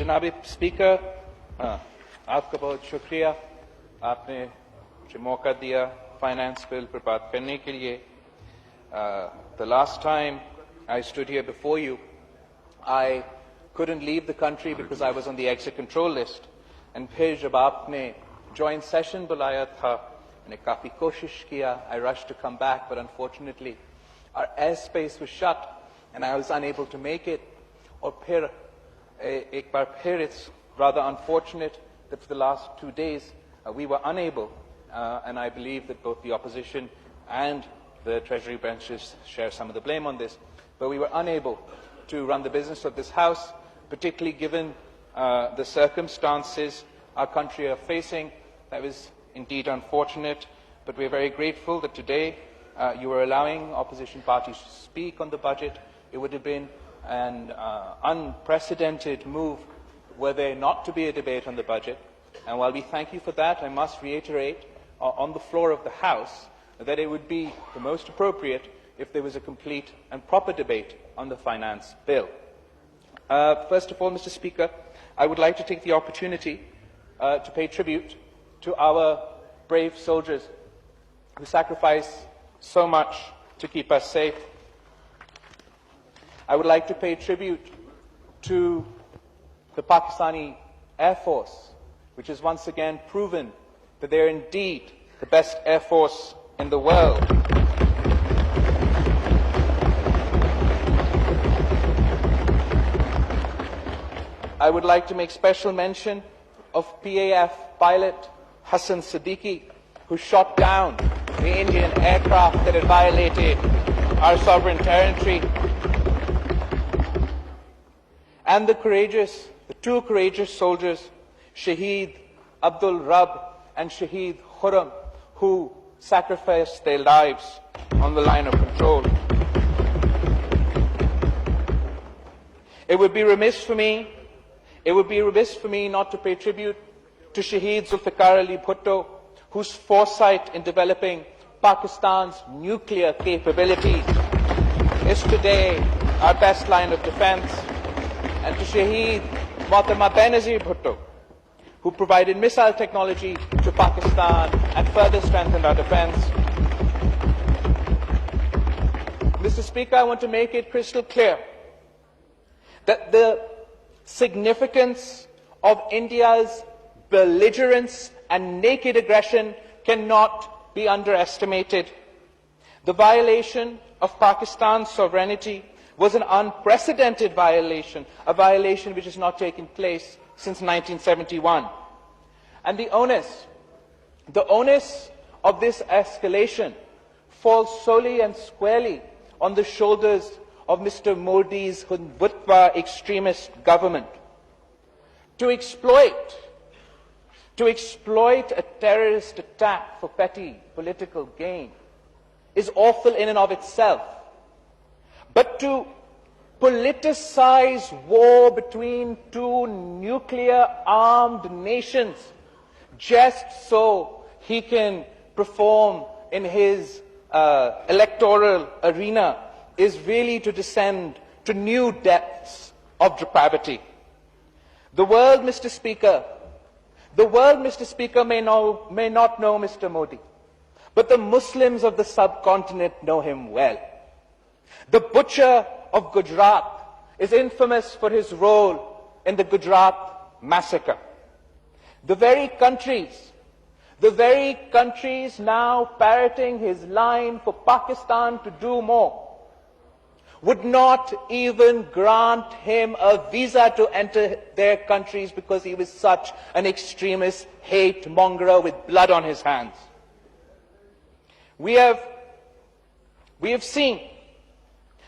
जनाब स्पीकर, आपका बहुत शुक्रिया, आपने मुझे मौका दिया फाइनेंस बिल पर बात करने के लिए. The last time I stood here before you, I couldn't leave the country because I was on the exit control list. And फिर जब आपने joint session बुलाया था, मैंने काफी कोशिश किया. I rushed to come back, but unfortunately our airspace was shut and I was unable to make it. और फिर एक बार फिर it's rather unfortunate that for the last 2 days we were unable, and I believe that both the opposition and the Treasury branches share some of the blame on this, but we were unable to run the business of this House, particularly given the circumstances our country are facing. That was indeed unfortunate, but we are very grateful that today you are allowing opposition parties to speak on the budget. It would have been an unprecedented move were there not to be a debate on the budget. And while we thank you for that, I must reiterate on the floor of the House that it would be the most appropriate if there was a complete and proper debate on the finance bill. First of all, Mr. Speaker, I would like to take the opportunity to pay tribute to our brave soldiers who sacrifice so much to keep us safe. I would like to pay tribute to the Pakistani Air Force, which has once again proven that they are indeed the best Air Force in the world. I would like to make special mention of PAF pilot Hassan Siddiqui, who shot down the Indian aircraft that had violated our sovereign territory. And the two courageous soldiers, Shaheed Abdul Rabb and Shaheed Khurram, who sacrificed their lives on the line of control. It would be remiss for me not to pay tribute to Shaheed Zulfikar Ali Bhutto, whose foresight in developing Pakistan's nuclear capabilities is today our best line of defense, and to Shaheed Mohtamma Benazir Bhutto, who provided missile technology to Pakistan and further strengthened our defense. Mr. Speaker, I want to make it crystal clear that the significance of India's belligerence and naked aggression cannot be underestimated. The violation of Pakistan's sovereignty was an unprecedented violation, a violation which has not taken place since 1971. And the onus of this escalation falls solely and squarely on the shoulders of Mr. Modi's Hindutva extremist government. To exploit a terrorist attack for petty political gain is awful in and of itself. But to politicize war between two nuclear-armed nations just so he can perform in his electoral arena is really to descend to new depths of depravity. The world, Mr. Speaker, may not know Mr. Modi, but the Muslims of the subcontinent know him well. The butcher of Gujarat is infamous for his role in the Gujarat massacre. The very countries now parroting his line for Pakistan to do more would not even grant him a visa to enter their countries because he was such an extremist hate mongerer with blood on his hands. We have seen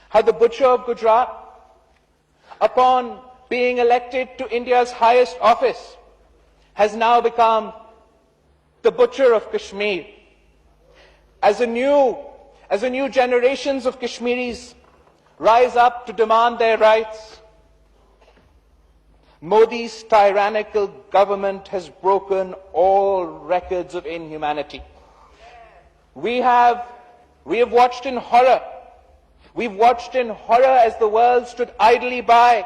how the butcher of Gujarat, upon being elected to India's highest office, has now become the butcher of Kashmir. As a new generations of Kashmiris rise up to demand their rights, Modi's tyrannical government has broken all records of inhumanity. We have watched in horror. We've watched in horror as the world stood idly by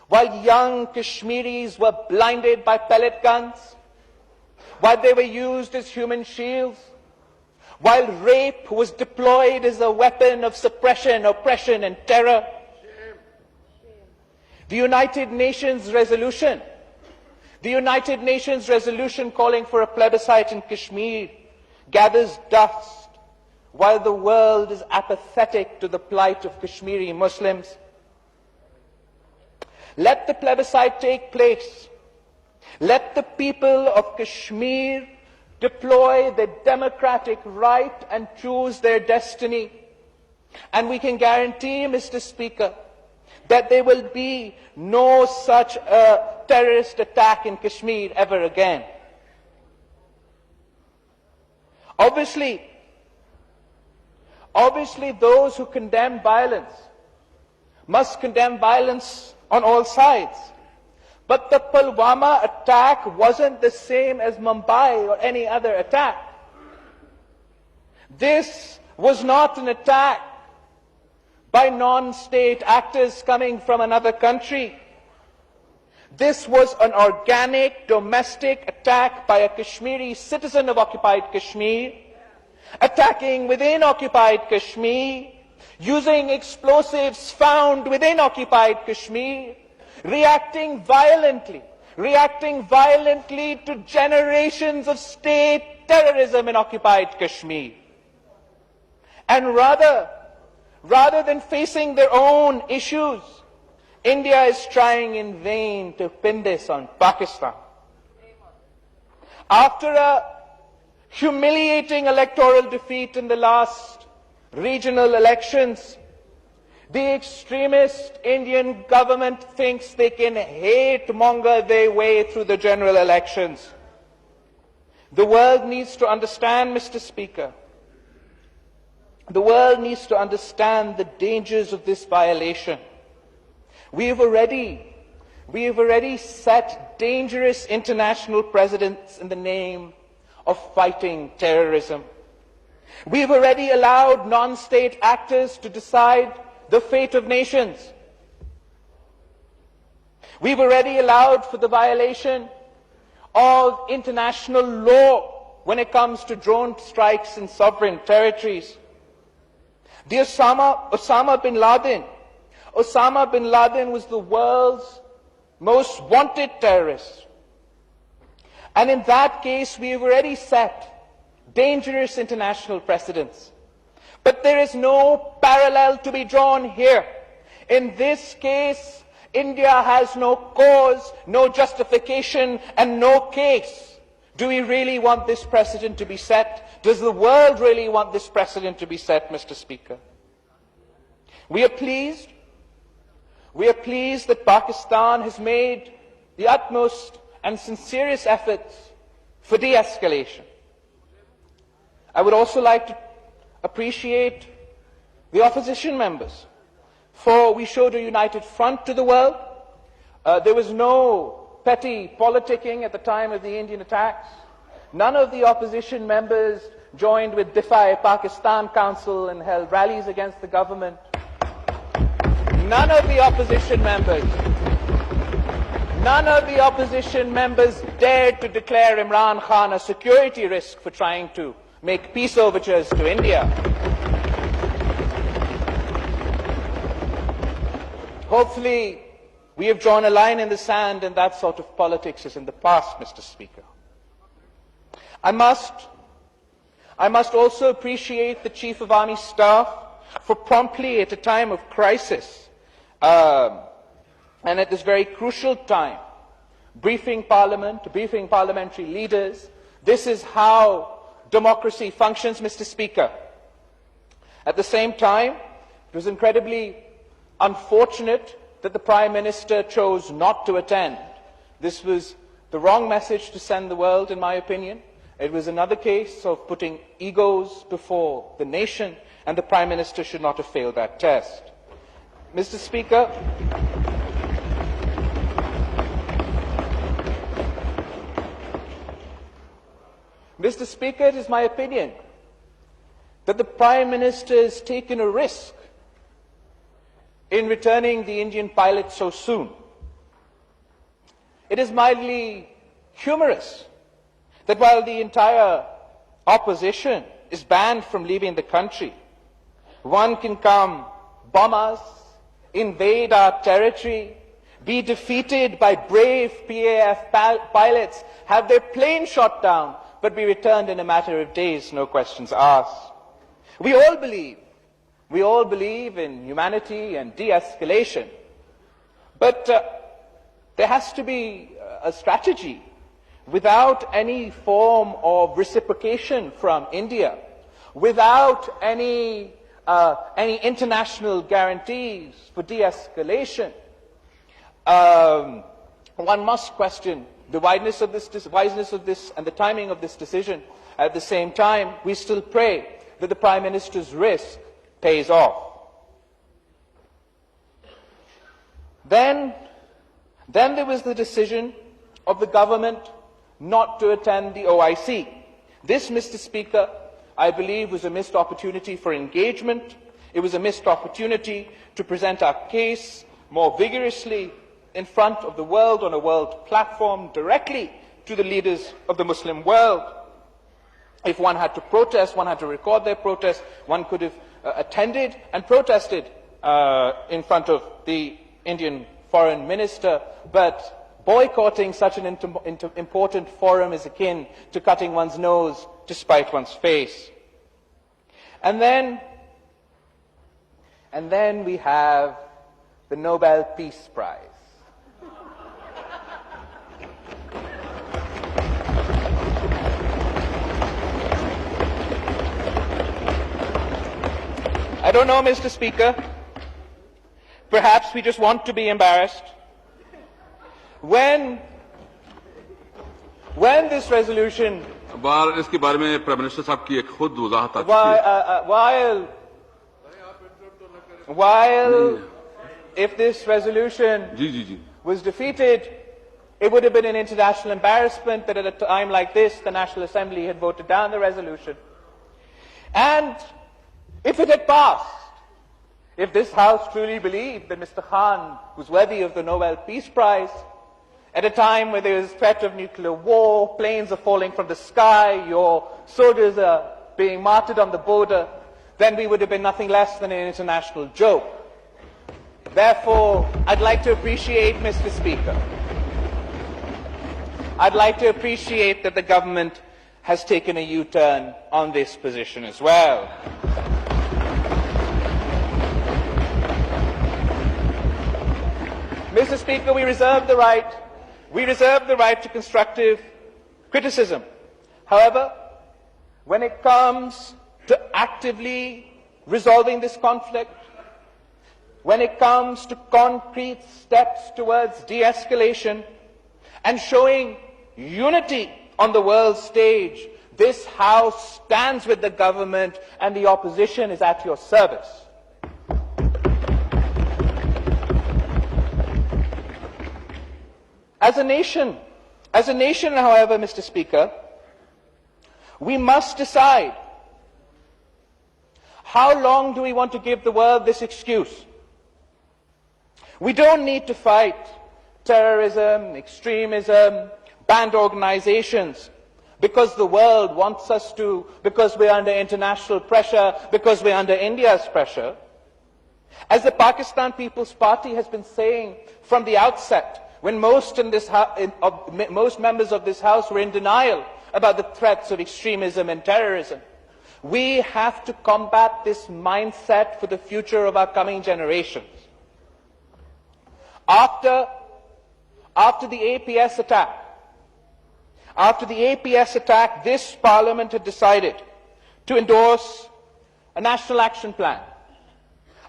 while young Kashmiris were blinded by pellet guns, while they were used as human shields, while rape was deployed as a weapon of suppression, oppression and terror. The United Nations resolution calling for a plebiscite in Kashmir gathers dust while the world is apathetic to the plight of Kashmiri Muslims. Let the plebiscite take place. Let the people of Kashmir deploy their democratic right and choose their destiny. And we can guarantee, Mr. Speaker, that there will be no such a terrorist attack in Kashmir ever again. Obviously, those who condemn violence must condemn violence on all sides. But the Pulwama attack wasn't the same as Mumbai or any other attack. This was not an attack by non-state actors coming from another country. This was an organic domestic attack by a Kashmiri citizen of occupied Kashmir, attacking within occupied Kashmir, using explosives found within occupied Kashmir, reacting violently to generations of state terrorism in occupied Kashmir. And rather than facing their own issues, India is trying in vain to pin this on Pakistan. After a humiliating electoral defeat in the last regional elections, the extremist Indian government thinks they can hate-monger their way through the general elections. The world needs to understand, Mr. Speaker, the world needs to understand the dangers of this violation. We have already set dangerous international precedents in the name of fighting terrorism. We have already allowed non-state actors to decide the fate of nations. We've already allowed for the violation of international law when it comes to drone strikes in sovereign territories. The Osama bin Laden was the world's most wanted terrorist. And in that case, we have already set dangerous international precedents. But there is no parallel to be drawn here. In this case, India has no cause, no justification, and no case. Do we really want this precedent to be set? Does the world really want this precedent to be set, Mr. Speaker? We are pleased that Pakistan has made the utmost and sincerest efforts for de-escalation. I would also like to appreciate the opposition members, for we showed a united front to the world. There was no petty politicking at the time of the Indian attacks. None of the opposition members joined with Defy Pakistan Council and held rallies against the government. None of the opposition members dared to declare Imran Khan a security risk for trying to make peace overtures to India. Hopefully, we have drawn a line in the sand, and that sort of politics is in the past, Mr. Speaker. I must also appreciate the Chief of Army Staff for promptly, at a time of crisis, and at this very crucial time, briefing Parliament, briefing parliamentary leaders. This is how democracy functions, Mr. Speaker. At the same time, it was incredibly unfortunate that the Prime Minister chose not to attend. This was the wrong message to send the world, in my opinion. It was another case of putting egos before the nation, and the Prime Minister should not have failed that test. Mr. Speaker, it is my opinion that the Prime Minister has taken a risk in returning the Indian pilot so soon. it is mildly humorous that while the entire opposition is banned from leaving the country, one can come, bomb us, invade our territory, be defeated by brave PAF pilots, have their plane shot down, but be returned in a matter of days, no questions asked. We all believe in humanity and de-escalation, but there has to be a strategy. Without any form of reciprocation from India, without any international guarantees for de-escalation, one must question the wiseness of this and the timing of this decision. At the same time, we still pray that the Prime Minister's risk pays off. Then there was the decision of the government not to attend the OIC. This, Mr. Speaker, I believe was a missed opportunity for engagement. It was a missed opportunity to present our case more vigorously in front of the world on a world platform directly to the leaders of the Muslim world. If one had to protest, one had to record their protest, one could have attended and protested in front of the Indian Foreign Minister, but boycotting such an important forum is akin to cutting one's nose to spite one's face. And then we have the Nobel Peace Prize. I don't know, Mr. Speaker. Perhaps we just want to be embarrassed. When this resolution, इसके बारे में prime minister साहब की एक खुद वजाहत आ चुकी है। while if this resolution was defeated, it would have been an international embarrassment that at a time like this, the National Assembly had voted down the resolution. And if it had passed, if this House truly believed that Mr. Khan was worthy of the Nobel Peace Prize, at a time where there is threat of nuclear war, planes are falling from the sky, your soldiers are being martyred on the border, then we would have been nothing less than an international joke. Therefore, I'd like to appreciate, Mr. Speaker, I'd like to appreciate that the government has taken a U-turn on this position as well. Mr. Speaker, we reserve the right to constructive criticism. However, when it comes to actively resolving this conflict, when it comes to concrete steps towards de-escalation and showing unity on the world stage, this House stands with the government and the opposition is at your service. As a nation, however, Mr. Speaker, we must decide how long do we want to give the world this excuse. We don't need to fight terrorism, extremism, banned organizations because the world wants us to, because we're under international pressure, because we're under India's pressure. As the Pakistan People's Party has been saying from the outset, when most members of this House were in denial about the threats of extremism and terrorism, we have to combat this mindset for the future of our coming generations. After the APS attack, this Parliament had decided to endorse a national action plan,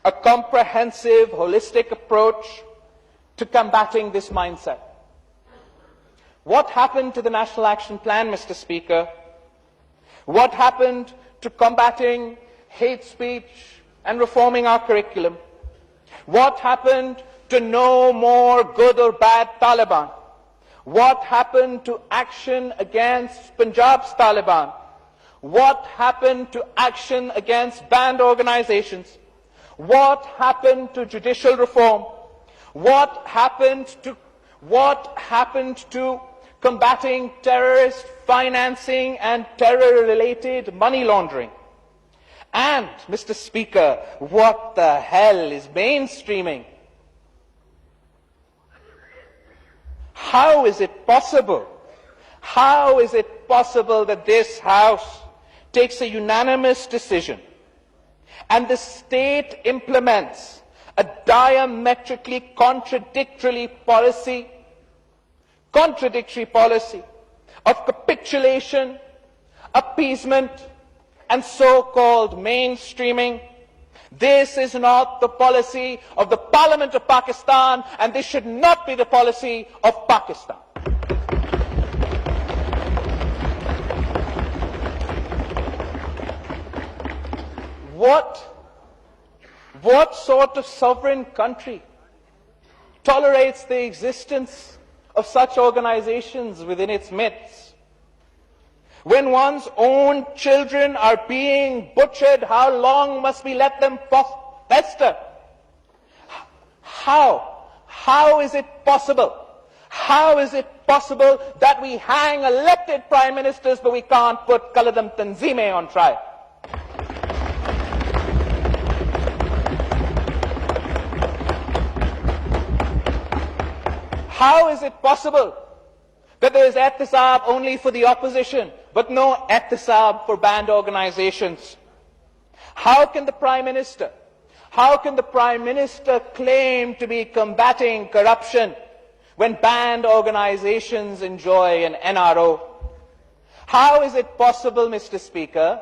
a comprehensive, holistic approach to combating this mindset. What happened to the National Action Plan, Mr. Speaker? What happened to combating hate speech and reforming our curriculum? What happened to no more good or bad Taliban? What happened to action against Punjab's Taliban? What happened to action against banned organizations? What happened to judicial reform? What happened to What happened to combating terrorist financing and terror-related money laundering? And, Mr. Speaker, what the hell is mainstreaming? How is it possible? How is it possible that this House takes a unanimous decision and the state implements a diametrically contradictory policy of capitulation, appeasement, and so-called mainstreaming? This is not the policy of the Parliament of Pakistan, and this should not be the policy of Pakistan. What sort of sovereign country tolerates the existence of such organizations within its midst? When one's own children are being butchered, how long must we let them fester? How is it possible? How is it possible that we hang elected prime ministers but we can't put Qaladam Tanzime on trial? How is it possible that there is ihtisab only for the opposition, but no ihtisab for banned organizations? How can the Prime Minister claim to be combating corruption when banned organizations enjoy an NRO? How is it possible, Mr. Speaker?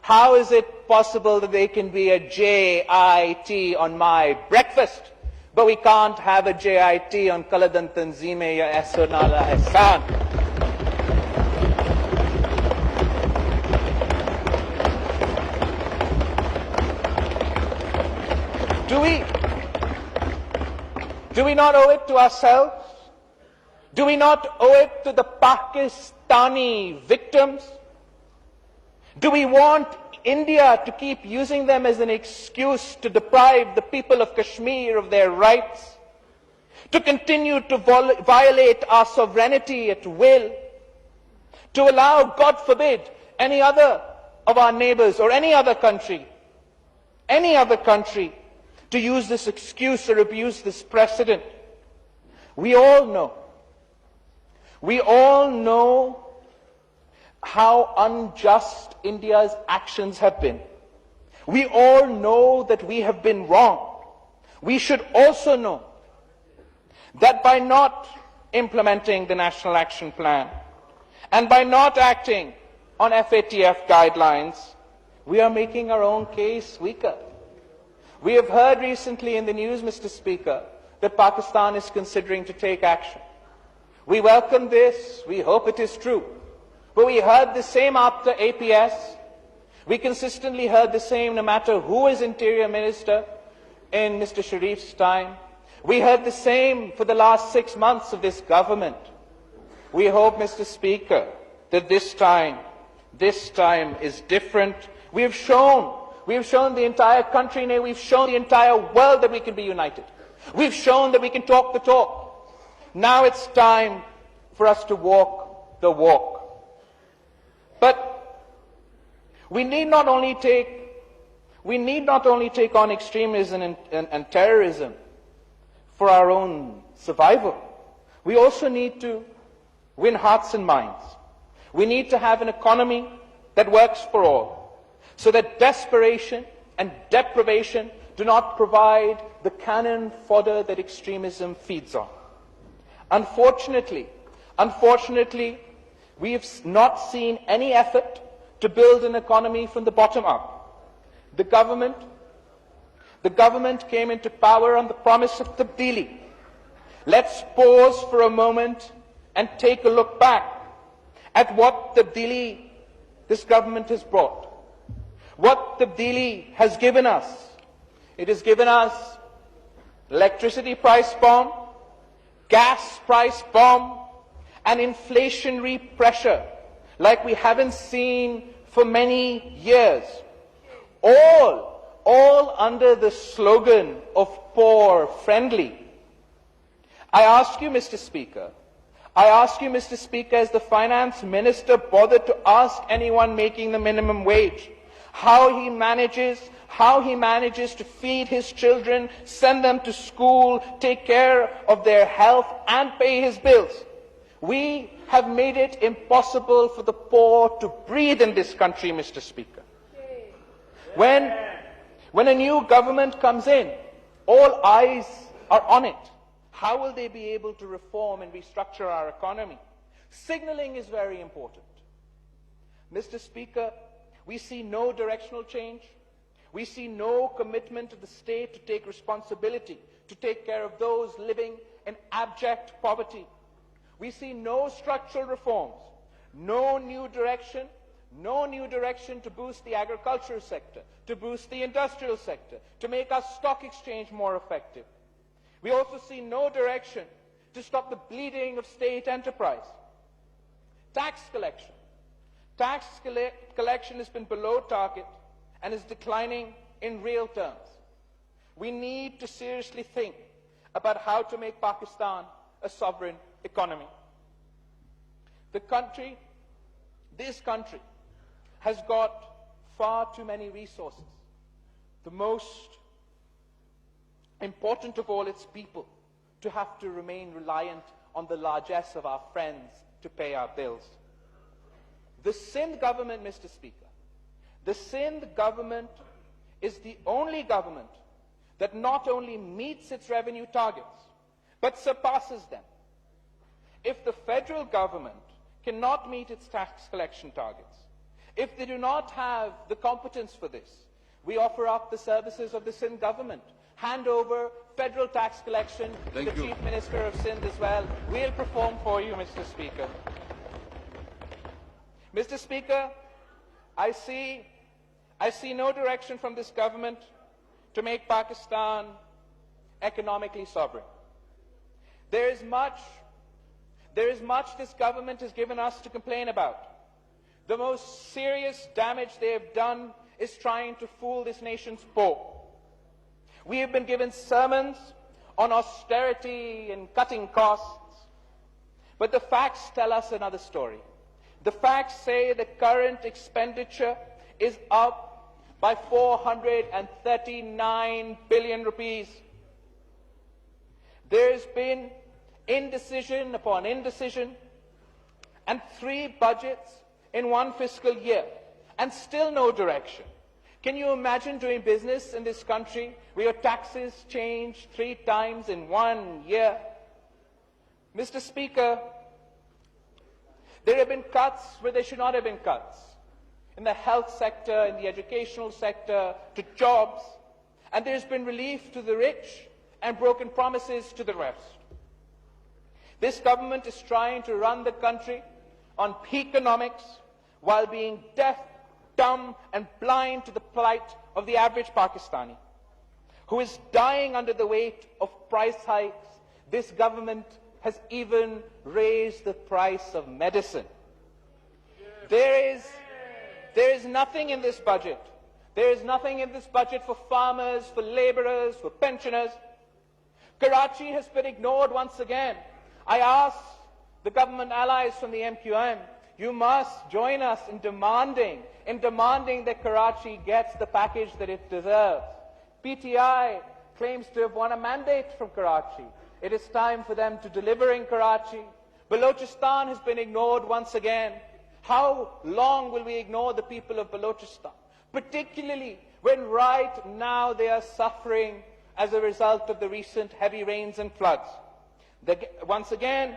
How is it possible that there can be a JIT on my breakfast, but we can't have a JIT on Qaladam Tanzime ya Ehsanullah Ehsan? Do we not owe it to ourselves? Do we not owe it to the Pakistani victims? Do we want India to keep using them as an excuse to deprive the people of Kashmir of their rights? To continue to violate our sovereignty at will? To allow, God forbid, any other of our neighbors or any other country to use this excuse or abuse this precedent? We all know how unjust India's actions have been. We all know that we have been wrong. We should also know that by not implementing the National Action Plan and by not acting on FATF guidelines, we are making our own case weaker. We have heard recently in the news, Mr. Speaker, that Pakistan is considering to take action. We welcome this. We hope it is true. But we heard the same after APS. We consistently heard the same no matter who is Interior Minister in Mr. Sharif's time. We heard the same for the last 6 months of this government. We hope, Mr. Speaker, that this time is different. We have shown the entire country, nay, we've shown the entire world that we can be united. We've shown that we can talk the talk. Now it's time for us to walk the walk. But we need not only take on extremism and terrorism for our own survival. We also need to win hearts and minds. We need to have an economy that works for all, so that desperation and deprivation do not provide the cannon fodder that extremism feeds on. Unfortunately, we have not seen any effort to build an economy from the bottom up. The government came into power on the promise of tabdili. Let's pause for a moment and take a look back at what tabdili this government has brought. What tabdili has given us. It has given us electricity price bomb, gas price bomb, and inflationary pressure like we haven't seen for many years. All under the slogan of poor friendly. I ask you, Mr. Speaker, has the finance minister bothered to ask anyone making the minimum wage how he manages to feed his children, send them to school, take care of their health and pay his bills? We have made it impossible for the poor to breathe in this country, Mr. Speaker. When a new government comes in, all eyes are on it. How will they be able to reform and restructure our economy? Signalling is very important. Mr. Speaker, we see no directional change. We see no commitment of the state to take responsibility, to take care of those living in abject poverty. We see no structural reforms, no new direction to boost the agricultural sector, to boost the industrial sector, to make our stock exchange more effective. We also see no direction to stop the bleeding of state enterprise. Tax collection. Tax collection has been below target and is declining in real terms. We need to seriously think about how to make Pakistan a sovereign economy. This country has got far too many resources. The most important of all, its people, to have to remain reliant on the largesse of our friends to pay our bills. The Sindh government, Mr. Speaker, the Sindh government is the only government that not only meets its revenue targets, but surpasses them. If the federal government cannot meet its tax collection targets, if they do not have the competence for this, we offer up the services of the Sindh government. Hand over federal tax collection to the Chief Minister of Sindh as well. We'll perform for you, Mr. Speaker. Mr. Speaker, I see no direction from this government to make Pakistan economically sovereign. There is much this government has given us to complain about. The most serious damage they have done is trying to fool this nation's poor. We have been given sermons on austerity and cutting costs, but the facts tell us another story. The facts say the current expenditure is up by 439 billion rupees. There has been indecision upon indecision and 3 budgets in one fiscal year and still no direction. Can you imagine doing business in this country where your taxes change 3 times in 1 year? Mr. Speaker, there have been cuts where there should not have been cuts. In the health sector, in the educational sector, to jobs. And there's been relief to the rich and broken promises to the rest. This government is trying to run the country on peak economics while being deaf, dumb and blind to the plight of the average Pakistani, who is dying under the weight of price hikes. This government has even raised the price of medicine. There is nothing in this budget. There is nothing in this budget for farmers, for labourers, for pensioners. Karachi has been ignored once again. I ask the government allies from the MQM, you must join us in demanding that Karachi gets the package that it deserves. PTI claims to have won a mandate from Karachi. It is time for them to deliver in Karachi. Balochistan has been ignored once again. How long will we ignore the people of Balochistan? Particularly when right now they are suffering as a result of the recent heavy rains and floods. Once again,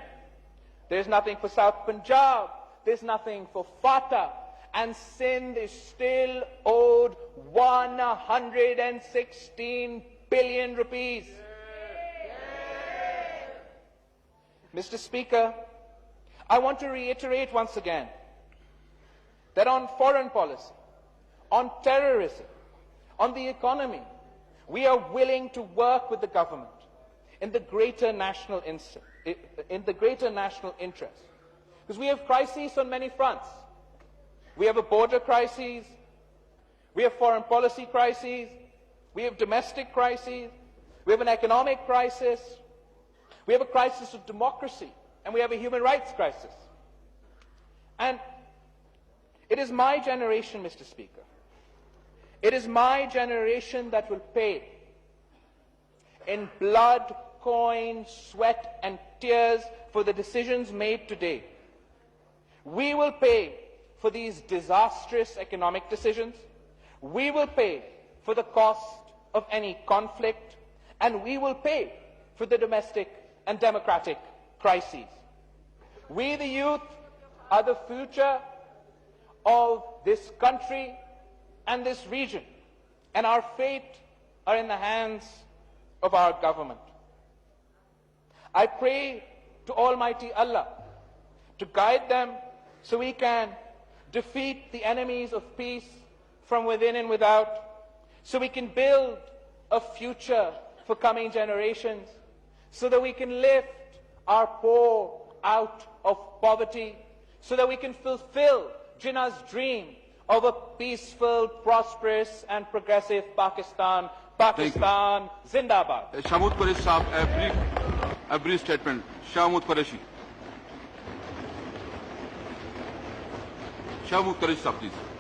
there's nothing for South Punjab. There's nothing for FATA, and Sindh is still owed 116 billion rupees. Mr. Speaker, I want to reiterate once again that on foreign policy, on terrorism, on the economy, we are willing to work with the government in the greater national interest. Because we have crises on many fronts. We have a border crisis, we have foreign policy crises, we have domestic crises, we have an economic crisis, We have a crisis of democracy, and we have a human rights crisis. And it is my generation, Mr. Speaker. It is my generation that will pay in blood, coin, sweat, and tears for the decisions made today. We will pay for these disastrous economic decisions. We will pay for the cost of any conflict, and we will pay for the domestic and democratic crises. We, the youth, are the future of this country and this region, and our fate are in the hands of our government. I pray to Almighty Allah to guide them so we can defeat the enemies of peace from within and without, so we can build a future for coming generations, so that we can lift our poor out of poverty, so that we can fulfill Jinnah's dream of a peaceful, prosperous and progressive Pakistan. Pakistan Zindabad. Shahmood Qureshi Sahab, a brief statement. Shahmood Qureshi. Shahmood Qureshi Sahab, please.